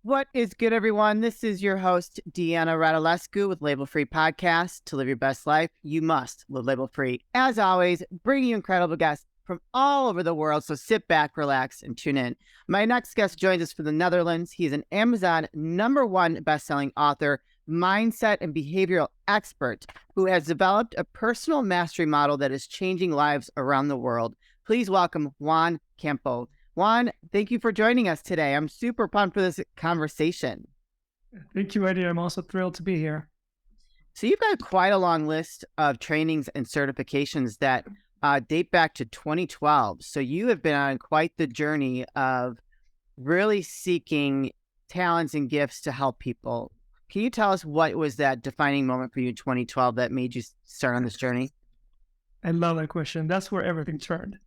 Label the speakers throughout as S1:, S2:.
S1: What is good, everyone? This is your host, Deanna Radulescu with Label Free Podcast. To live your best life, you must live label free. As always, bringing you incredible guests from all over the world. So sit back, relax, and tune in. My next guest joins us from the Netherlands. He's an Amazon #1 best-selling author, mindset and behavioral expert who has developed a personal mastery model that is changing lives around the world. Please welcome Juan Campoo. Juan, thank you for joining us today. I'm super pumped for this conversation.
S2: Thank you, Eddie. I'm also thrilled to be here.
S1: So you've got quite a long list of trainings and certifications that date back to 2012. So you have been on quite the journey of really seeking talents and gifts to help people. Can you tell us what was that defining moment for you in 2012 that made you start on this journey?
S2: I love that question. That's where everything turned.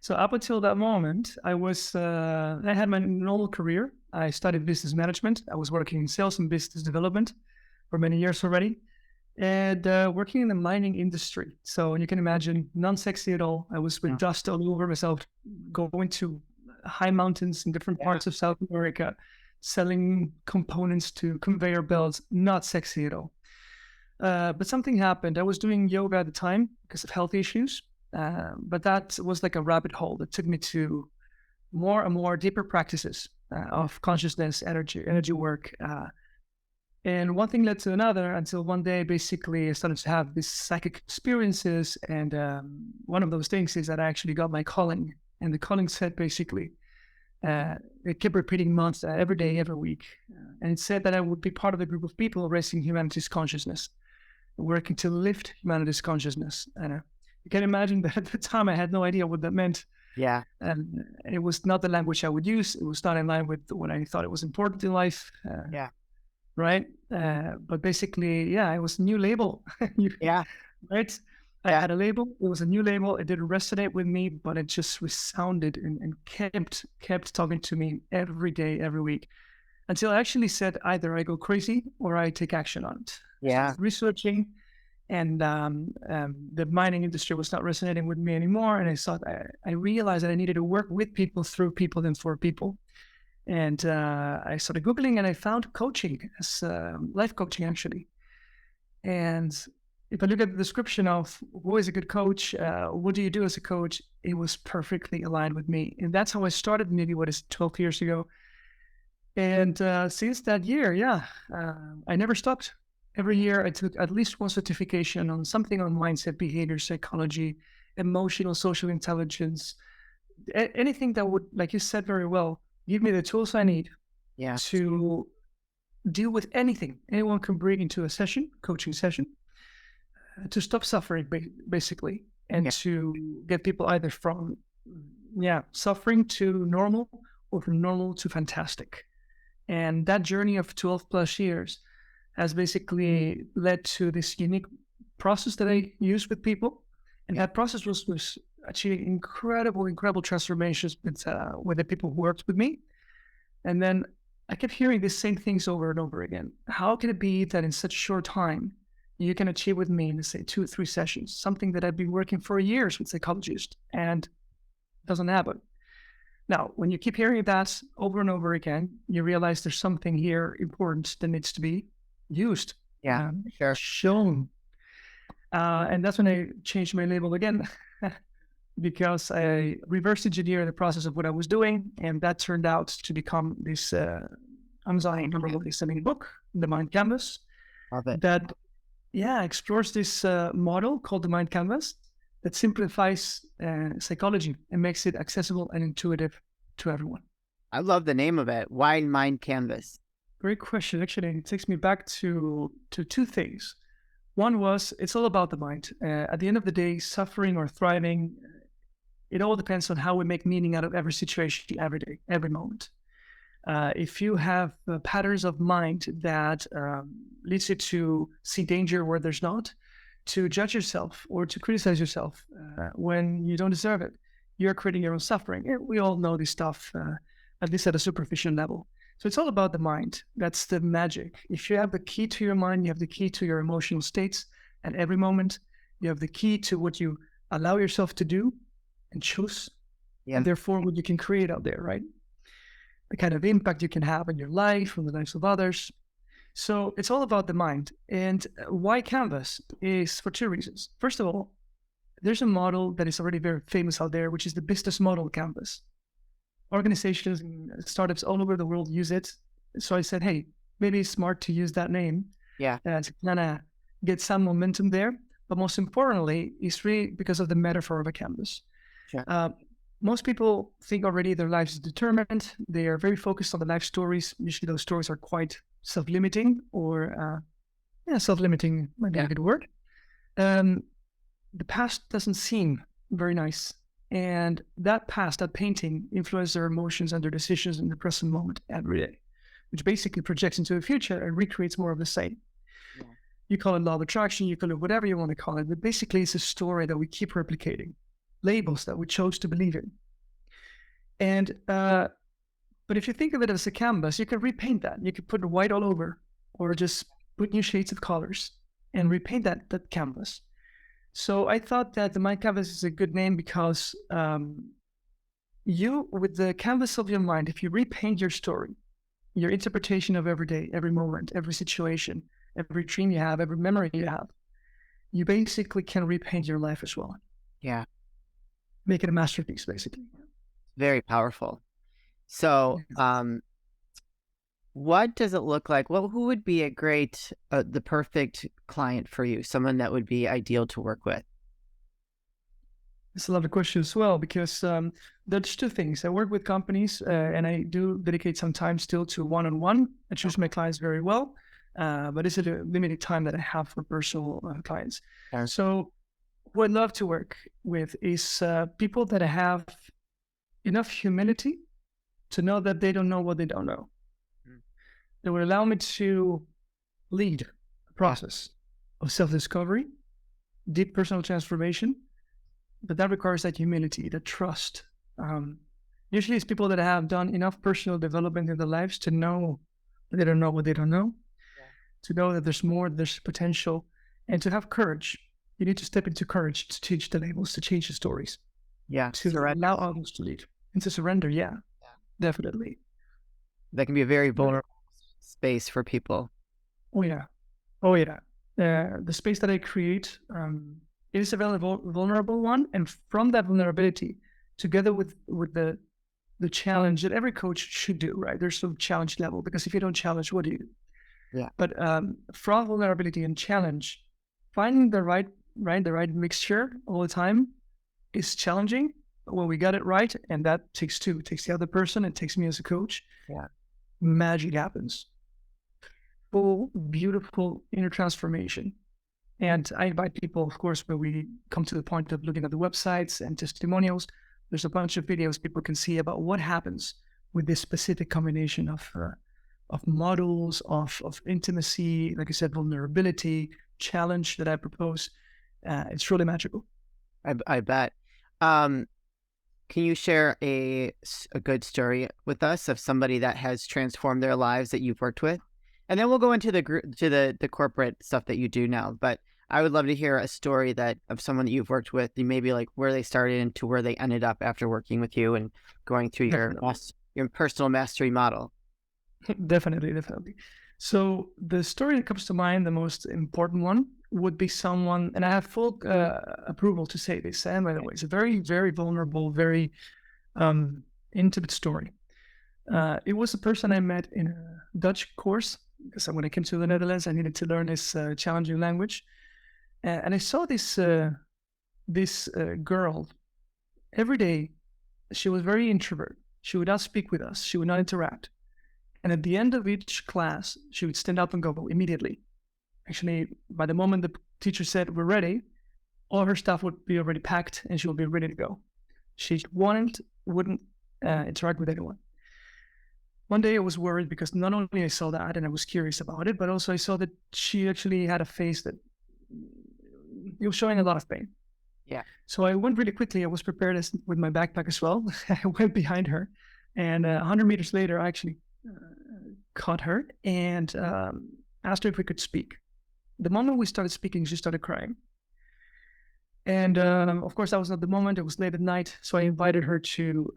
S2: So up until that moment, I had my normal career. I studied business management. I was working in sales and business development for many years already, and working in the mining industry. So you can imagine, non-sexy at all. I was with dust all over myself, going to high mountains in different parts of South America, selling components to conveyor belts. Not sexy at all. But something happened. I was doing yoga at the time because of health issues. But that was like a rabbit hole that took me to more and more deeper practices of consciousness, energy work. And one thing led to another until one day, basically, I started to have these psychic experiences. And one of those things is that I actually got my calling. And the calling said, basically, it kept repeating months, every day, every week. And it said that I would be part of a group of people raising humanity's consciousness, working to lift humanity's consciousness. And you can imagine that at the time I had no idea what that meant.
S1: Yeah.
S2: And it was not the language I would use. It was not in line with what I thought it was important in life. Right. But basically, it was a new label. Right. I had a label. It was a new label. It didn't resonate with me, but it just resounded and kept talking to me every day, every week, until I actually said either I go crazy or I take action on it.
S1: Yeah.
S2: So researching. And the mining industry was not resonating with me anymore. And I realized that I needed to work with people, through people, and for people. And I started Googling and I found coaching as life coaching, actually. And if I look at the description of who is a good coach, what do you do as a coach, it was perfectly aligned with me. And that's how I started, maybe 12 years ago. And since that year, I never stopped. Every year, I took at least one certification on something on mindset, behavior, psychology, emotional, social intelligence, anything that would, like you said very well, give me the tools I need to deal with anything anyone can bring into a coaching session, to stop suffering, basically, and to get people either from suffering to normal or from normal to fantastic. And that journey of 12 plus years has basically led to this unique process that I use with people. And that process was achieving incredible transformations with the people who worked with me. And then I kept hearing the same things over and over again. How can it be that in such a short time, you can achieve with me in, say, 2 or 3 sessions, something that I've been working for years with psychologists, and it doesn't happen? Now, when you keep hearing that over and over again, you realize there's something here important that needs to be used, shown. And that's when I changed my label again, because I reverse engineered the process of what I was doing. And that turned out to become this Amazon #1 book, The Mind Canvas, that explores this model called the Mind Canvas that simplifies psychology and makes it accessible and intuitive to everyone.
S1: I love the name of it. Why Mind Canvas?
S2: Great question. Actually, it takes me back to 2 things. One was, it's all about the mind. At the end of the day, suffering or thriving, it all depends on how we make meaning out of every situation, every day, every moment. If you have patterns of mind that leads you to see danger where there's not, to judge yourself or to criticize yourself when you don't deserve it, you're creating your own suffering. We all know this stuff, at least at a superficial level. So it's all about the mind. That's the magic. If you have the key to your mind, you have the key to your emotional states at every moment. You have the key to what you allow yourself to do and choose, and therefore what you can create out there, right? the kind of impact you can have in your life, on the lives of others. So it's all about the mind. And why Canvas is for two reasons. First of all, there's a model that is already very famous out there, which is the business model canvas. Organizations and startups all over the world use it. So I said, hey, maybe it's smart to use that name to kind of get some momentum there. But most importantly, it's really because of the metaphor of a canvas.
S1: Sure.
S2: Most people think already their lives is determined. They are very focused on the life stories. Usually those stories are quite self-limiting or self-limiting might be a good word. The past doesn't seem very nice. And that past, that painting influences their emotions and their decisions in the present moment every day, which basically projects into the future and recreates more of the same. Yeah. You call it law of attraction, you call it whatever you want to call it, but basically it's a story that we keep replicating, labels that we chose to believe in. And, but if you think of it as a canvas, you can repaint that. You can put white all over or just put new shades of colors and repaint that canvas. So I thought that the Mind Canvas is a good name because you, with the canvas of your mind, if you repaint your story, your interpretation of every day, every moment, every situation, every dream you have, every memory you have, you basically can repaint your life as well.
S1: Yeah.
S2: Make it a masterpiece, basically.
S1: Very powerful. So, what does it look like? Well, who would be a great, the perfect client for you? Someone that would be ideal to work with?
S2: It's a lovely question as well, because there's two things. I work with companies and I do dedicate some time still to one-on-one. I choose my clients very well, but it's a limited time that I have for personal clients. So who I'd love to work with is people that have enough humility to know that they don't know what they don't know. That would allow me to lead a process of self-discovery, deep personal transformation, but that requires that humility, that trust. Usually it's people that have done enough personal development in their lives to know that they don't know what they don't know, to know that there's more, there's potential, and to have courage. You need to step into courage to teach the labels, to change the stories.
S1: Yeah.
S2: To allow others to lead. And to surrender, definitely.
S1: That can be a very vulnerable space for people.
S2: Oh yeah. The space that I create it is a very vulnerable one, and from that vulnerability, together with the challenge that every coach should do, right? There's some challenge level, because if you don't challenge, what do you do? Yeah. But from vulnerability and challenge, finding the right mixture all the time is challenging. But when we got it right, and that takes two, it takes the other person, it takes me as a coach. Yeah. Magic happens. Full, beautiful inner transformation. And I invite people, of course, when we come to the point of looking at the websites and testimonials, there's a bunch of videos people can see about what happens with this specific combination of models, of intimacy, like I said, vulnerability, challenge that I propose. It's really magical.
S1: I bet. Can you share a good story with us of somebody that has transformed their lives that you've worked with? And then we'll go into the corporate stuff that you do now. But I would love to hear a story of someone that you've worked with, maybe like where they started and to where they ended up after working with you and going through your personal mastery model.
S2: Definitely. So the story that comes to mind, the most important one, would be someone, and I have full approval to say this, and by the way, it's a very, very vulnerable, very intimate story. It was a person I met in a Dutch course, because when I came to the Netherlands, I needed to learn this challenging language. And I saw this girl every day. She was very introvert. She would not speak with us. She would not interact. And at the end of each class, she would stand up and go immediately. Actually, by the moment the teacher said, "We're ready," all her stuff would be already packed and she would be ready to go. She wouldn't interact with anyone. One day I was worried because not only I saw that and I was curious about it, but also I saw that she actually had a face that it was showing a lot of pain. Yeah. So I went really quickly. I was prepared with my backpack as well. I went behind her, and 100 meters later, I actually caught her and asked her if we could speak. The moment we started speaking, she started crying. And of course, that was not the moment. It was late at night, so I invited her to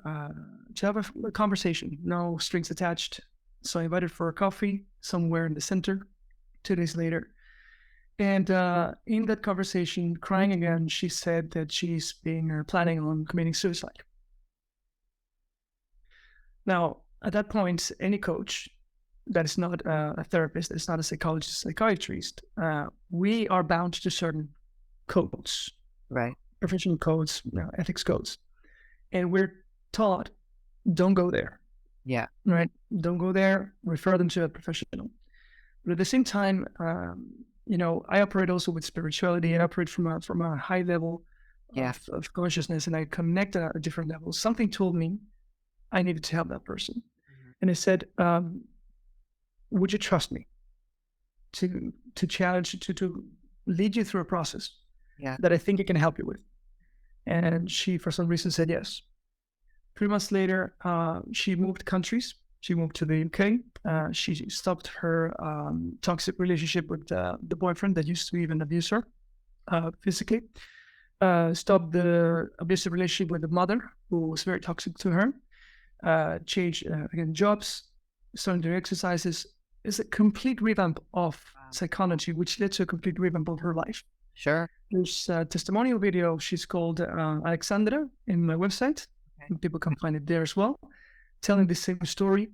S2: have a conversation, no strings attached. So I invited her for a coffee somewhere in the center. 2 days later, and in that conversation, crying again, she said that she's planning on committing suicide. Now, at that point, any coach that is not a therapist, that is not a psychologist, psychiatrist, we are bound to certain codes,
S1: Right.
S2: professional codes, ethics codes, and we're taught, don't go there.
S1: Yeah.
S2: Right? Don't go there. Refer them to a professional. But at the same time, I operate also with spirituality. I operate from a high level of consciousness, and I connect at a different level. Something told me I needed to help that person, and I said, "Would you trust me to challenge to lead you through a process that I think I can help you with?" And she, for some reason, said yes. 3 months later, she moved countries. She moved to the UK. She stopped her toxic relationship with the boyfriend that used to even abuse her physically. Stopped the abusive relationship with the mother, who was very toxic to her. Changed again jobs, started doing exercises. It's a complete revamp of psychology, which led to a complete revamp of her life.
S1: Sure.
S2: There's a testimonial video. She's called Alexandra in my website. And people can find it there as well, telling the same story.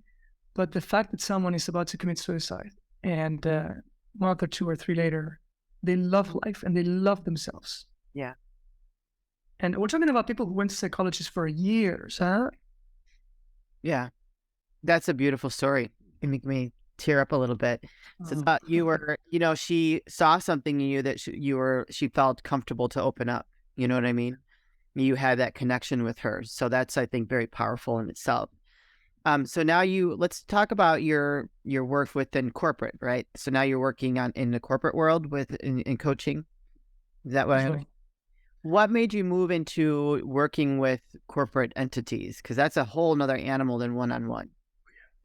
S2: But the fact that someone is about to commit suicide and 1 month or 2 or 3 later, they love life and they love themselves.
S1: Yeah.
S2: And we're talking about people who went to psychologists for years, huh?
S1: Yeah. That's a beautiful story. It makes me tear up a little bit. So you were, she saw something in you that she felt comfortable to open up. You know what I mean? You had that connection with her. So that's, I think, very powerful in itself. So now let's talk about your work within corporate, right? So now you're working in the corporate world in coaching. Is that what I heard? What made you move into working with corporate entities? Because that's a whole nother animal than one-on-one.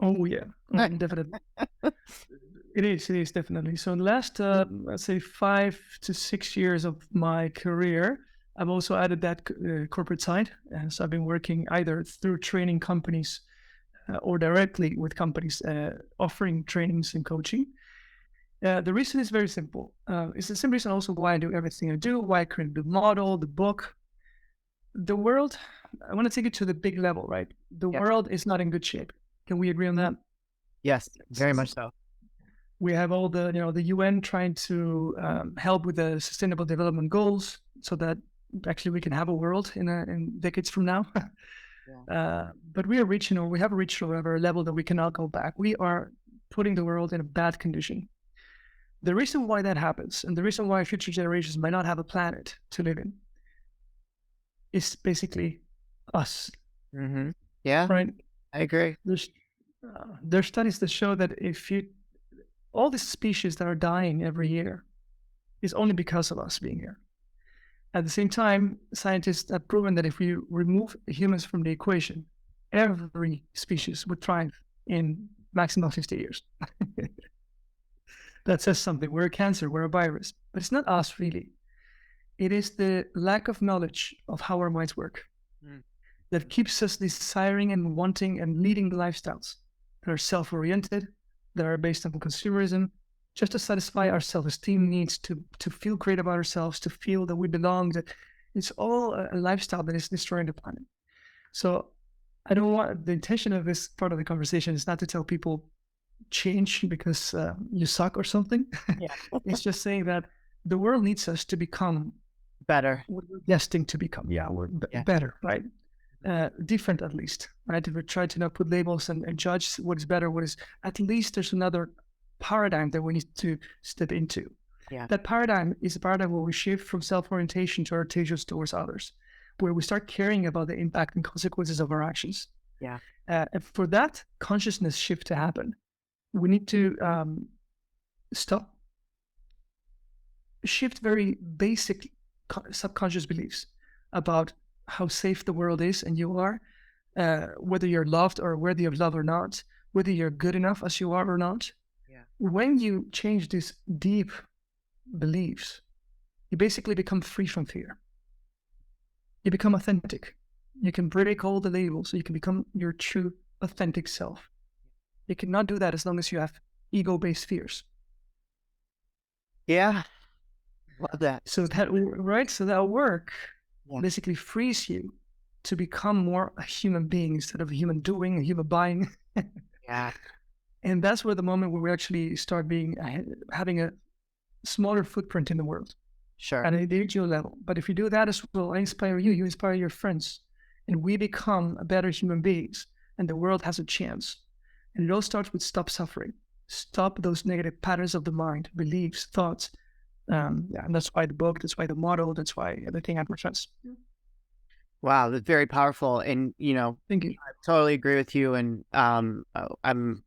S2: Oh yeah, definitely. It is definitely. So in the last, let's say 5 to 6 years of my career, I've also added that corporate side. So I've been working either through training companies or directly with companies offering trainings and coaching. The reason is very simple. It's the same reason also why I do everything I do, why I created the model, the book. The world, I want to take it to the big level, right? The world is not in good shape. Can we agree on that?
S1: Yes, very much so.
S2: We have all the UN trying to help with the Sustainable Development Goals, so that actually we can have a world in decades from now. But we have reached a level that we cannot go back. We are putting the world in a bad condition. The reason why that happens, and the reason why future generations might not have a planet to live in, is basically us.
S1: Mm-hmm. Yeah,
S2: right.
S1: I agree.
S2: There's studies that show that all the species that are dying every year is only because of us being here. At the same time, scientists have proven that if we remove humans from the equation, every species would thrive in maximum 50 years. That says something. We're a cancer, we're a virus. But it's not us, really. It is the lack of knowledge of how our minds work that keeps us desiring and wanting and leading lifestyles that are self-oriented, that are based on consumerism, just to satisfy our self-esteem needs, to feel great about ourselves, to feel that we belong. That it's all a lifestyle that is destroying the planet. So I don't want, the intention of this part of the conversation is not to tell people change because you suck or something. It's just saying that the world needs us to become
S1: better.
S2: What we're destined to become. We're better, right? Different at least, right? If we try to not put labels and judge what is better, at least there's another paradigm that we need to step into. That paradigm is a paradigm where we shift from self-orientation to orientation towards others, where we start caring about the impact and consequences of our actions. And for that consciousness shift to happen, we need to shift very basic subconscious beliefs about how safe the world is and you are, whether you're loved or worthy of love or not, whether you're good enough as you are or not. When you change these deep beliefs, you basically become free from fear. you become authentic. You can break all the labels, so you can become your true, authentic self. You cannot do that as long as you have ego-based fears.
S1: Yeah. Love that.
S2: So that work
S1: Yeah.
S2: basically frees you to become more a human being instead of a human doing, a human buying.
S1: Yeah.
S2: And that's where the moment where we actually start having a smaller footprint in the world
S1: Sure.
S2: at an individual level. But if you do that as well, I inspire you, you inspire your friends, and we become better human beings, and the world has a chance. And it all starts with stop suffering. Stop those negative patterns of the mind, beliefs, thoughts. And that's why the book, that's why the model, that's why everything advertises.
S1: Wow, that's very powerful. And
S2: Thank you.
S1: I totally agree with you. And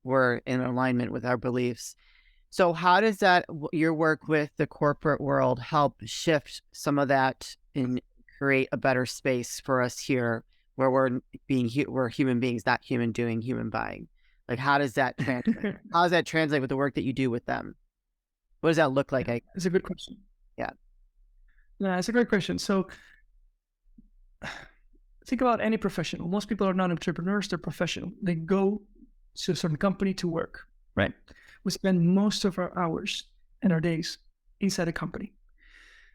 S1: we're in alignment with our beliefs. So how does your work with the corporate world help shift some of that and create a better space for us here, where we're human beings, not human doing, human buying? Like, how does that translate with the work that you do with them? What does that look like?
S2: It's a good question.
S1: Yeah.
S2: Yeah, it's a great question. So think about any professional. Most people are not entrepreneurs, they're professional. They go to a certain company to work, right? We spend most of our hours and our days inside a company.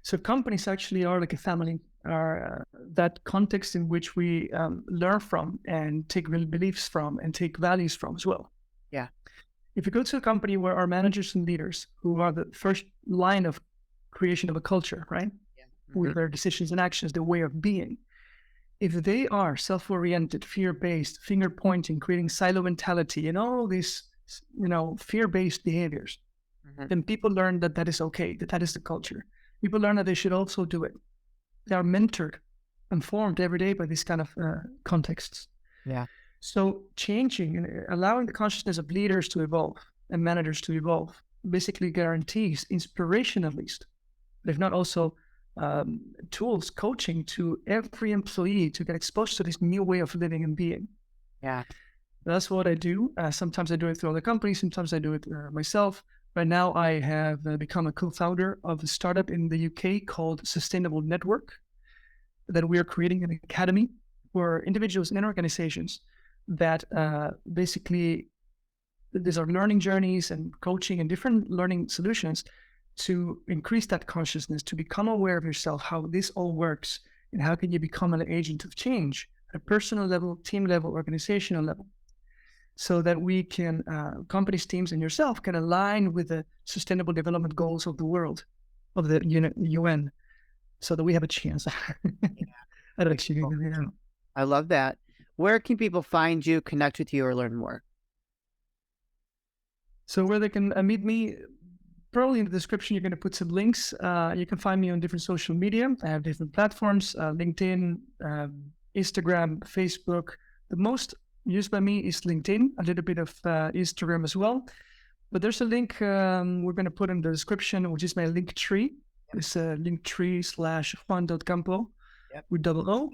S2: So companies actually are like a family, are that context in which we learn from and take real beliefs from and take values from as well.
S1: Yeah.
S2: If you go to a company where our managers and leaders, who are the first line of creation of a culture, right?
S1: Yeah.
S2: With their decisions and actions, their way of being, if they are self-oriented, fear-based, finger-pointing, creating silo mentality, and all these, fear-based behaviors, then people learn that that is okay, that is the culture. People learn that they should also do it. They are mentored and formed every day by these kind of contexts.
S1: Yeah.
S2: So changing and allowing the consciousness of leaders to evolve and managers to evolve basically guarantees inspiration, at least, but if not also tools, coaching to every employee to get exposed to this new way of living and being.
S1: Yeah.
S2: That's what I do. Sometimes I do it through other companies. Sometimes I do it myself. Right now, I have become a co-founder of a startup in the UK called Sustainable Network, that we are creating an academy for individuals and organizations that basically, these are learning journeys and coaching and different learning solutions to increase that consciousness, to become aware of yourself, how this all works, and how can you become an agent of change at a personal level, team level, organizational level, so that we can, companies, teams, and yourself can align with the sustainable development goals of the world, of the UN, so that we have a chance. I don't actually know.
S1: I love that. Where can people find you, connect with you, or learn more?
S2: So where they can meet me, probably in the description, you're going to put some links. You can find me on different social media. I have different platforms, LinkedIn, Instagram, Facebook. The most used by me is LinkedIn, a little bit of Instagram as well. But there's a link we're going to put in the description, which is my link tree. It's linktree/Juan.Campoo with double O,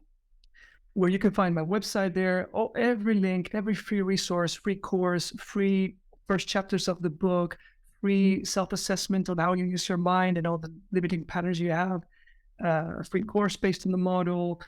S2: where you can find my website there. Oh, every link, every free resource, free course, free first chapters of the book, free self-assessment on how you use your mind and all the limiting patterns you have, a free course based on the model.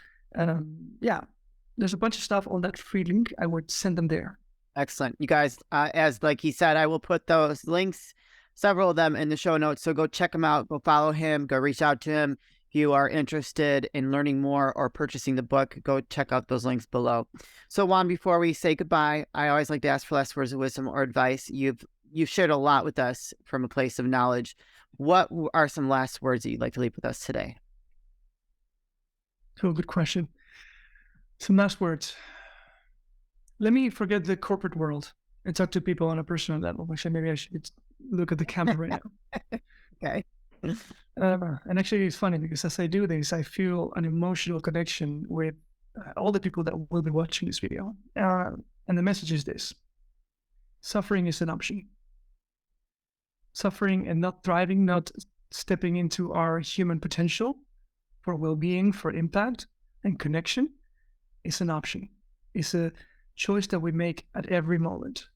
S2: There's a bunch of stuff on that free link. I would send them there.
S1: Excellent. You guys, as like he said, I will put those links, several of them, in the show notes. So go check him out, go follow him, go reach out to him. If you are interested in learning more or purchasing the book, go check out those links below. So Juan, before we say goodbye, I always like to ask for last words of wisdom or advice. You've shared a lot with us from a place of knowledge. What are some last words that you'd like to leave with us today?
S2: So good question. Some last words. Let me forget the corporate world and talk to people on a personal level. Actually, maybe I should look at the camera right now.
S1: Okay.
S2: And actually, it's funny because as I do this, I feel an emotional connection with all the people that will be watching this video. And the message is this: suffering is an option. Suffering and not thriving, not stepping into our human potential for well-being, for impact and connection, is an option. It's a choice that we make at every moment.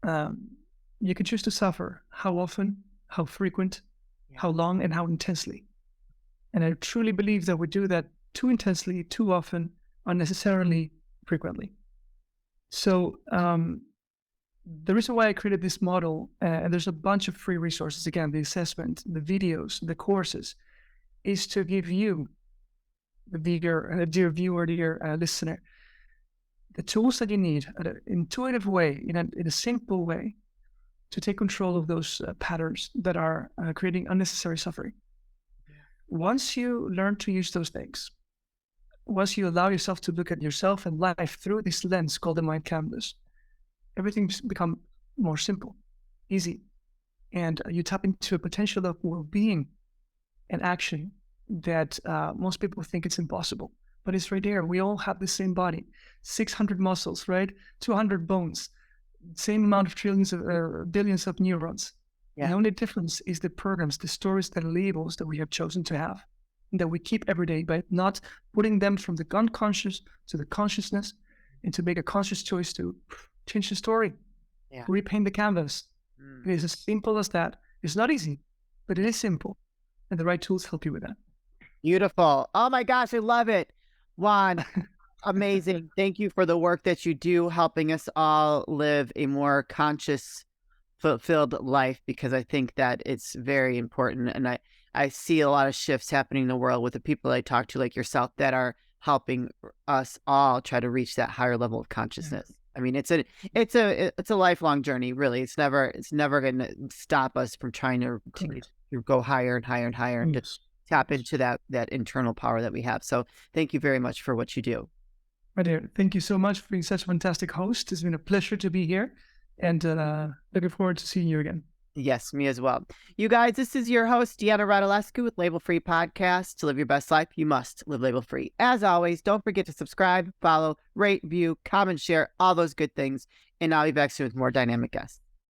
S2: You can choose to suffer. How often, how frequent, how long, and how intensely. And I truly believe that we do that too intensely, too often, unnecessarily, frequently. So the reason why I created this model, and there's a bunch of free resources, again, the assessment, the videos, the courses, is to give you, the dear viewer, dear listener, the tools that you need in an intuitive way, in a simple way, to take control of those patterns that are creating unnecessary suffering. Once you learn to use those things, once you allow yourself to look at yourself and life through this lens called the mind canvas, everything's become more simple, easy, and you tap into a potential of well-being and action that most people think it's impossible, but it's right there. We all have the same body, 600 muscles, right? 200 bones, same amount of trillions of billions of neurons. Yeah. The only difference is the programs, the stories, the labels that we have chosen to have, and that we keep every day by not putting them from the unconscious to the consciousness, and to make a conscious choice to change the story, repaint the canvas. It is as simple as that. It's not easy, but it is simple, and the right tools help you with that.
S1: Beautiful. Oh my gosh, I love it. Juan, amazing. Thank you for the work that you do, helping us all live a more conscious, fulfilled life, because I think that it's very important. And I see a lot of shifts happening in the world with the people I talk to, like yourself, that are helping us all try to reach that higher level of consciousness. I mean, it's a lifelong journey, really. It's never going to stop us from trying to go higher and higher and higher, and to tap into that internal power that we have. So thank you very much for what you do.
S2: My dear, thank you so much for being such a fantastic host. It's been a pleasure to be here, and looking forward to seeing you again.
S1: Yes, me as well. You guys, this is your host, Deanna Radulescu with Label Free Podcast. To live your best life, you must live label free. As always, don't forget to subscribe, follow, rate, view, comment, share, all those good things. And I'll be back soon with more dynamic guests.